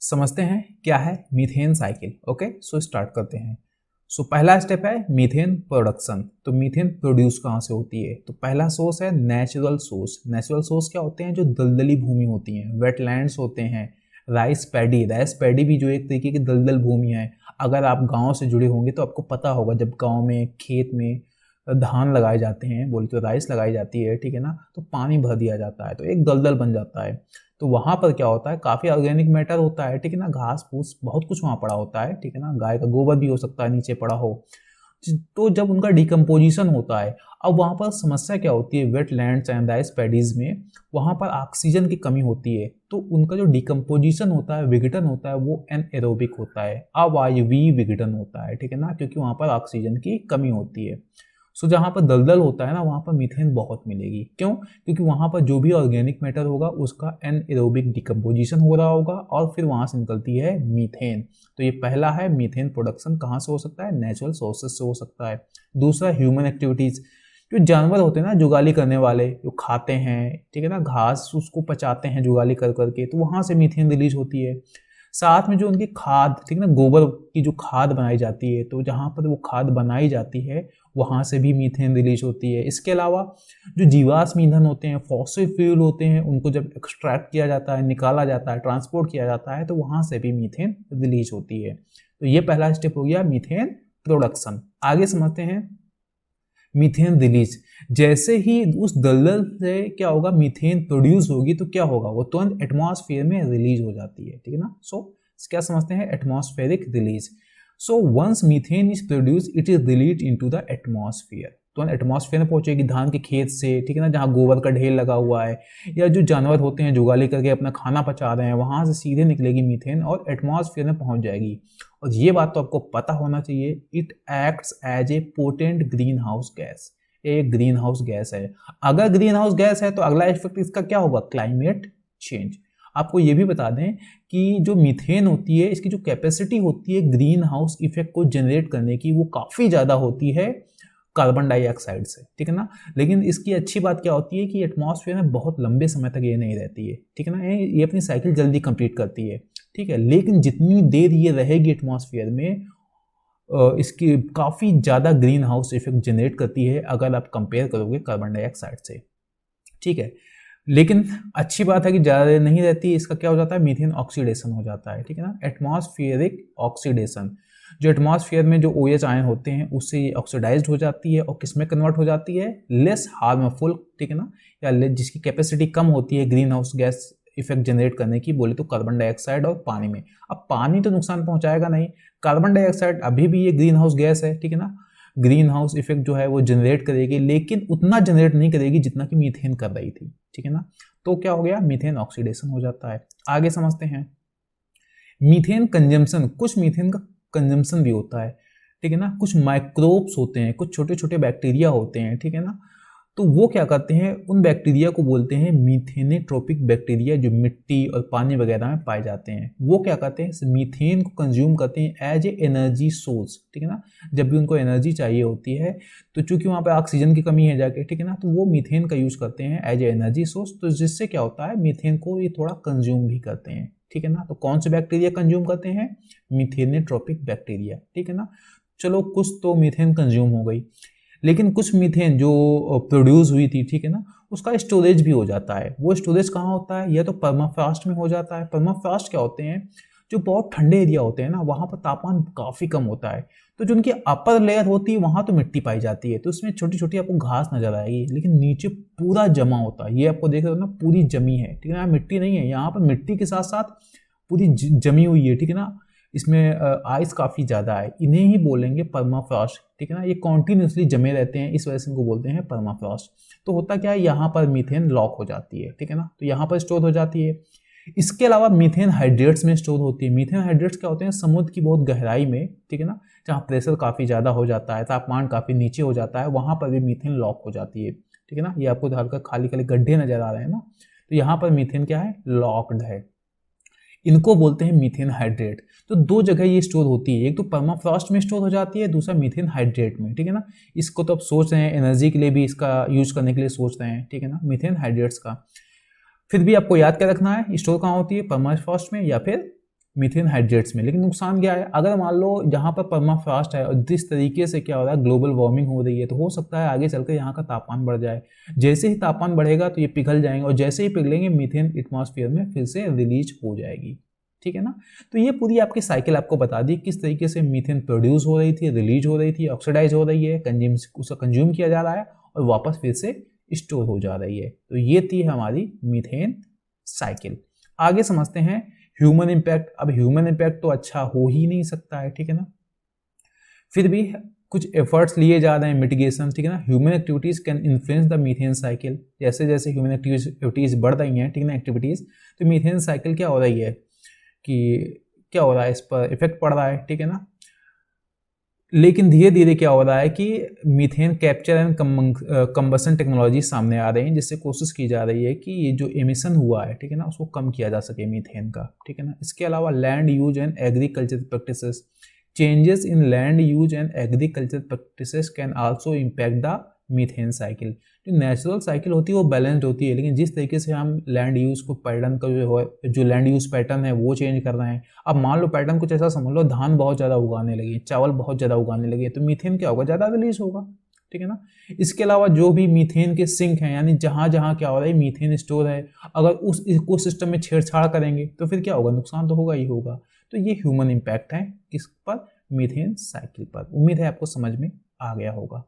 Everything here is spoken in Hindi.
समझते हैं क्या है methane cycle. Okay, so start करते हैं। सो पहला स्टेप है मीथेन प्रोडक्शन। तो मीथेन प्रोड्यूस कहाँ से होती है? तो पहला सोर्स है नेचुरल सोर्स। नेचुरल सोर्स क्या होते हैं? जो दलदली भूमि होती हैं, वेटलैंड्स होते हैं, राइस पैडी भी जो एक तरीके की दलदल भूमि है। अगर आप गांव से जुड़े होंगे तो आपको पता होगा, जब गांव में खेत में धान लगाए जाते हैं, बोले तो राइस लगाई जाती है, ठीक है ना, तो पानी भर दिया जाता है तो एक दलदल बन जाता है। तो वहाँ पर क्या होता है, काफ़ी ऑर्गेनिक मैटर होता है, ठीक है ना, घास फूस बहुत कुछ वहाँ पड़ा होता है, ठीक है ना, गाय का गोबर भी हो सकता है नीचे पड़ा हो। तो जब उनका डिकम्पोजिशन होता है, अब वहाँ पर समस्या क्या होती है, वेटलैंड्स एंड राइस पैडीज में वहाँ पर ऑक्सीजन की कमी होती है। तो उनका जो डिकम्पोजिशन होता है, विघटन होता है, वो एनएरोबिक होता है, अवायवीय विघटन होता है, ठीक है ना, क्योंकि वहाँ पर ऑक्सीजन की कमी होती है। सो जहाँ पर दलदल होता है ना, वहाँ पर मीथेन बहुत मिलेगी। क्यों? क्योंकि वहाँ पर जो भी ऑर्गेनिक मैटर होगा उसका एनएरोबिक डिकम्पोजिशन हो रहा होगा और फिर वहाँ से निकलती है मीथेन। तो ये पहला है, मीथेन प्रोडक्शन कहाँ से हो सकता है? नेचुरल सोर्सेज से हो सकता है। दूसरा, ह्यूमन एक्टिविटीज़। जो जानवर होते हैं ना, जुगाली करने वाले, जो खाते हैं, ठीक है ना, घास उसको पचाते हैं जुगाली कर करके, तो वहाँ से मीथेन रिलीज होती है। साथ में जो उनकी खाद, ठीक है ना, गोबर की जो खाद बनाई जाती है, तो जहाँ पर वो खाद बनाई जाती है वहाँ से भी मीथेन रिलीज होती है। इसके अलावा जो जीवाश्म ईंधन होते हैं, फॉसिल फ्यूल होते हैं, उनको जब एक्सट्रैक्ट किया जाता है, निकाला जाता है, ट्रांसपोर्ट किया जाता है, तो वहाँ से भी मीथेन रिलीज होती है। तो ये पहला स्टेप हो गया मीथेन प्रोडक्शन। आगे समझते हैं मीथेन रिलीज। जैसे ही उस दलदल से क्या होगा, मीथेन प्रोड्यूस होगी तो क्या होगा, वो तुरंत एटमॉस्फेयर में रिलीज हो जाती है, ठीक है ना। सो क्या समझते हैं, atmospheric release. So once methane is produce it is release into the atmosphere. तो एटमॉस्फेयर में पहुंचेगी धान के खेत से, ठीक है ना, जहाँ गोबर का ढेर लगा हुआ है, या जो जानवर होते हैं जुगाली करके अपना खाना पचा रहे हैं, वहां से सीधे निकलेगी मीथेन और एटमॉस्फेयर में पहुंच जाएगी। और ये बात तो आपको पता होना चाहिए, it acts as a potent greenhouse gas. एक ग्रीन हाउस गैस है। अगर ग्रीन हाउस गैस है तो अगला इफेक्ट इसका क्या होगा, क्लाइमेट चेंज। आपको ये भी बता दें कि जो मीथेन होती है, इसकी जो कैपेसिटी होती है ग्रीन हाउस इफेक्ट को जनरेट करने की, वो काफ़ी ज़्यादा होती है कार्बन डाइऑक्साइड से, ठीक है ना। लेकिन इसकी अच्छी बात क्या होती है कि एटमॉस्फेयर में बहुत लंबे समय तक ये नहीं रहती है, ठीक है ना, ये अपनी साइकिल जल्दी कंप्लीट करती है, ठीक है। लेकिन जितनी देर ये रहेगी एटमॉस्फेयर में, इसकी काफ़ी ज़्यादा ग्रीन हाउस इफेक्ट जनरेट करती है अगर आप कंपेयर करोगे कार्बन डाइऑक्साइड से, ठीक है। लेकिन अच्छी बात है कि ज़्यादा देर नहीं रहती, इसका क्या हो जाता है, मीथेन ऑक्सीडेशन हो जाता है, ठीक है ना, एटमॉस्फेरिक ऑक्सीडेशन। जो एटमॉस्फेयर में जो OH आयन होते हैं उससे ये ऑक्सीडाइज्ड हो जाती है और किस में कन्वर्ट हो जाती है, लेस हार्मफुल, ठीक है ना, या जिसकी कैपेसिटी कम होती है green house gas effect generate करने की, बोले तो कार्बन डाइऑक्साइड और पानी में। अब पानी तो नुकसान पहुंचाएगा नहीं, कार्बन डाइऑक्साइड अभी भी ये ग्रीन हाउस गैस है, ठीक है ना, ग्रीन हाउस इफेक्ट जो है वो जनरेट करेगी, लेकिन उतना जनरेट नहीं करेगी जितना कि मीथेन कर रही थी, ठीक है ना। तो क्या हो गया, मीथेन ऑक्सीडेशन हो जाता है। आगे समझते हैं मीथेन कंजम्पशन। कुछ मीथेन का कंजम्पशन भी होता है, ठीक है ना, कुछ माइक्रोब्स होते हैं, कुछ छोटे छोटे बैक्टीरिया होते हैं, ठीक है ना, तो वो क्या करते हैं, उन बैक्टीरिया को बोलते हैं मीथेनेट्रोपिक बैक्टीरिया, जो मिट्टी और पानी वगैरह में पाए जाते हैं। वो क्या करते हैं, मीथेन को कंज्यूम करते हैं एज ए एनर्जी सोर्स, ठीक है ना। जब भी उनको एनर्जी चाहिए होती है, तो चूंकि वहाँ पे ऑक्सीजन की कमी है जाके, ठीक है ना, तो वो मीथेन का यूज करते हैं एज ए एनर्जी सोर्स। तो जिससे क्या होता है, मीथेन को ये थोड़ा कंज्यूम भी करते हैं, ठीक है ना। तो कौन से बैक्टीरिया कंज्यूम करते हैं, मीथेनेट्रोपिक बैक्टीरिया, ठीक है ना। चलो कुछ तो मीथेन कंज्यूम हो गई, लेकिन कुछ मीथेन जो प्रोड्यूस हुई थी, ठीक है ना, उसका स्टोरेज भी हो जाता है। वो स्टोरेज कहाँ होता है, या तो परमाफ्रॉस्ट में हो जाता है। परमाफ्रॉस्ट क्या होते हैं, जो बहुत ठंडे एरिया होते हैं ना, वहाँ पर तापमान काफ़ी कम होता है, तो जो उनकी अपर लेयर होती है वहाँ तो मिट्टी पाई जाती है, तो उसमें छोटी छोटी आपको घास नजर आएगी, लेकिन नीचे पूरा जमा होता है। ये आपको देख रहे हो ना, पूरी जमी है, ठीक है ना, मिट्टी नहीं है यहाँ पर, मिट्टी के साथ साथ पूरी जमी हुई है, ठीक है ना। इसमें आइस काफ़ी ज़्यादा है, इन्हें ही बोलेंगे परमाफ्रॉस्ट, ठीक है ना। ये कॉन्टिन्यूसली जमे रहते हैं, इस वजह से इनको बोलते हैं परमाफ्रॉस्ट। तो होता क्या है, यहाँ पर मीथेन लॉक हो जाती है, ठीक है ना, तो यहाँ पर स्टोर हो जाती है। इसके अलावा मीथेन हाइड्रेट्स में स्टोर होती है। मीथेन हाइड्रेट्स क्या होते हैं, समुद्र की बहुत गहराई में, ठीक है ना, जहाँ प्रेशर काफ़ी ज़्यादा हो जाता है, तापमान काफ़ी नीचे हो जाता है, वहाँ पर भी मीथेन लॉक हो जाती है, ठीक है ना। ये आपको हल्का खाली खाली गड्ढे नजर आ रहे हैं ना, तो यहाँ पर मीथेन क्या है, लॉक्ड है। इनको बोलते हैं मीथेन हाइड्रेट। तो दो जगह ये स्टोर होती है, एक तो परमाफ्रॉस्ट में स्टोर हो जाती है, दूसरा मीथेन हाइड्रेट में, ठीक है ना। इसको तो आप सोच रहे हैं एनर्जी के लिए भी इसका यूज करने के लिए सोच रहे हैं, ठीक है ना, मीथेन हाइड्रेट्स का। फिर भी आपको याद क्या रखना है, स्टोर कहाँ होती है, परमाफ्रॉस्ट में या फिर मीथेन हाइड्रेट्स में। लेकिन नुकसान क्या है, अगर मान लो जहाँ पर परमाफ्रॉस्ट है और जिस तरीके से क्या हो रहा है ग्लोबल वार्मिंग हो रही है, तो हो सकता है आगे चलकर यहाँ का तापमान बढ़ जाए। जैसे ही तापमान बढ़ेगा तो ये पिघल जाएंगे और जैसे ही पिघलेंगे मीथेन एटमॉस्फेयर में फिर से रिलीज हो जाएगी। ठीक है ना। तो ये पूरी आपकी साइकिल आपको बता दी किस तरीके से मीथेन प्रोड्यूस हो रही थी, रिलीज हो रही थी, ऑक्सीडाइज हो रही है, उसका कंज्यूम किया जा रहा है और वापस फिर से स्टोर हो जा रही है। तो ये थी हमारी मीथेन साइकिल। आगे समझते हैं ह्यूमन इम्पैक्ट। अब ह्यूमन इम्पैक्ट तो अच्छा हो ही नहीं सकता है, ठीक है ना, फिर भी कुछ एफर्ट्स लिए जा रहे हैं मिटिगेशन, ठीक है ना। Human activities can influence the methane cycle. जैसे जैसे ह्यूमन एक्टिविटीज बढ़ रही हैं, ठीक है ना, एक्टिविटीज, तो मीथेन साइकिल क्या हो रही है कि क्या हो रहा है, इस पर इफेक्ट पड़ रहा है, ठीक है ना। लेकिन धीरे धीरे क्या हो रहा है कि methane capture and combustion technology सामने आ रही हैं, जिससे कोशिश की जा रही है कि ये जो एमिशन हुआ है, ठीक है ना, उसको कम किया जा सके मीथेन का, ठीक है ना। इसके अलावा land use and agriculture practices, changes in land use and agriculture practices can also impact the methane cycle. जो नेचुरल साइकिल होती है वो बैलेंस्ड होती है, लेकिन जिस तरीके से हम लैंड यूज को पैटर्न का जो लैंड यूज पैटर्न है वो चेंज कर रहे हैं। अब मान लो पैटर्न कुछ ऐसा समझ लो, धान बहुत ज़्यादा उगाने लगे, चावल बहुत ज़्यादा उगाने लगे, तो मीथेन क्या होगा, ज़्यादा रिलीज होगा, ठीक है ना। इसके अलावा जो भी मीथेन के सिंक हैं, यानी जहाँ जहाँ क्या हो रहा है मीथेन स्टोर है, अगर उस इकोसिस्टम में छेड़छाड़ करेंगे तो फिर क्या होगा, नुकसान तो होगा ही होगा। तो ये ह्यूमन इम्पैक्ट है किस पर, मीथेन साइकिल पर। उम्मीद है आपको समझ में आ गया होगा।